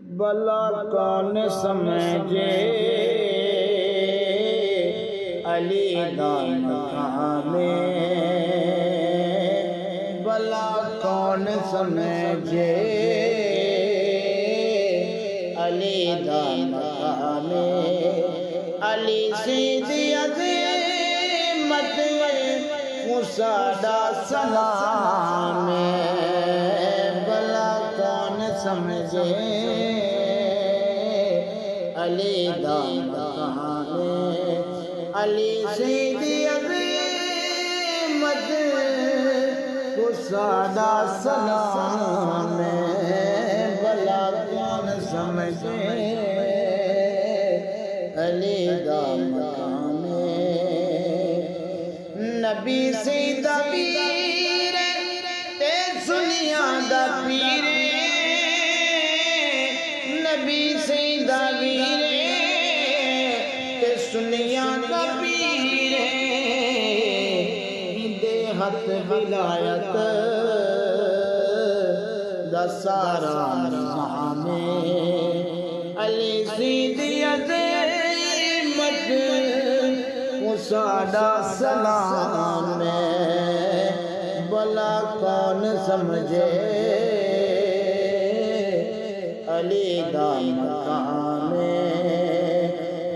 بلا کون سمجھے علی دا مقام بلا کون سمجھے علی دا مقام علی سیدھی عظمت کو ساڈا سلام بلا کون سمجھے علی دا مقام علی سیدھی عظمت کو ساڈا سلام بلا کون سمجھے علی دا مقام نبی سیدھا پیر تے سنیاں دا پیر نبی سیدھا پیر تے سنیاں دا پیر دے ہاتھ ولایت دا سارا نظام علی سیدھی عظمت کو ساڈا سلام بلا کون سمجھے علی دا مقام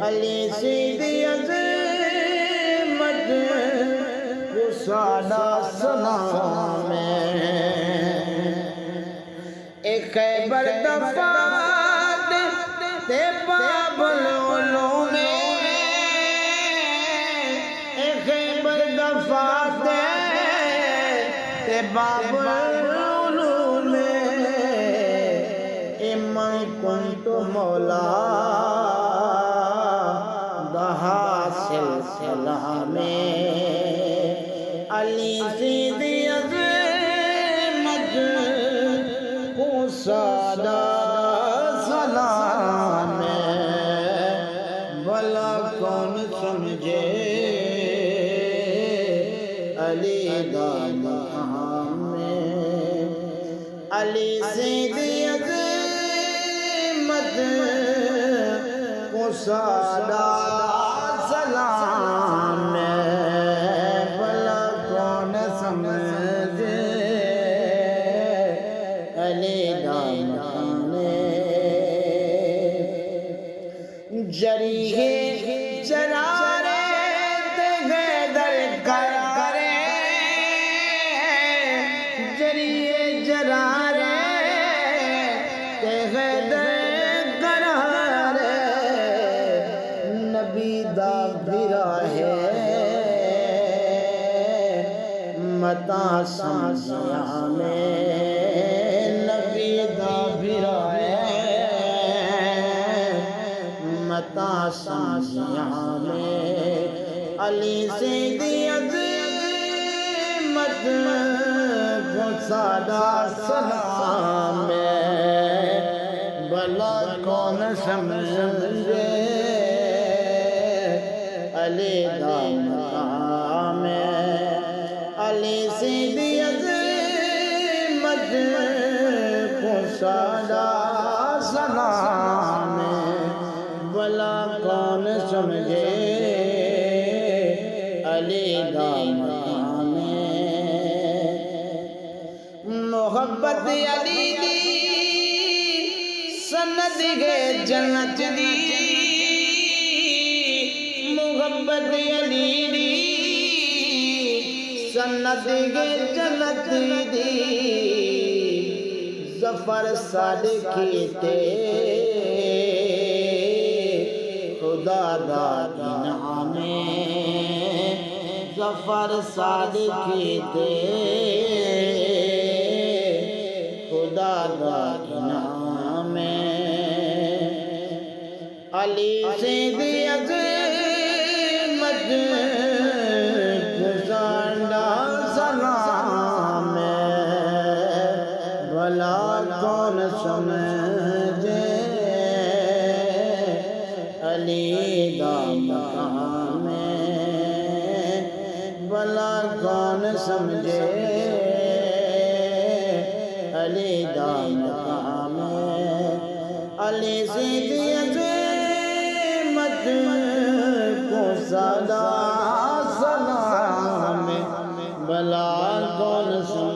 علی سیدھی عظمت کو ساڈا سلام ایک خیبر دفات تے بابل علوم ایک خیبر دفات تے بابل علوم من کنت مولا دا حاصل سلام علی سیدھی عظمت کو ساڈا سلام بلا کون سمجھے علی دا مقام علی سیدھی عظمت کو ساڈا سلام بلا کون سمجھے علی دا مقام جریحے جرارے تے حیدر قرارے جریحے جرارے تے حیدر قرارے نبی دا بھرا ہے متا سانسیاں میں نبی دا بھرا ہے متا سانسیاں میں علی سیدھی عظمت کو ساڈا سلام بلا کون سمجھے علی دا مقام علی سیدھی عظمت کو ساڈا سلام بلا کون سمجھے علی دا مقام محبت علی دی سند ہے جنت دی محبت علی دی سند ہے جنت دی ظفر صادق کیتے خدا دا انعام ظفر صادق کیتے خدا دا انعام علی سیدھی عظمت کو ساڈا سلام بلا کون سمجھے علی دا مقام بلا کون سمجھے علی دا مقام علی سیدھی عظیمت کو صدا سلام بلا کون سمجھے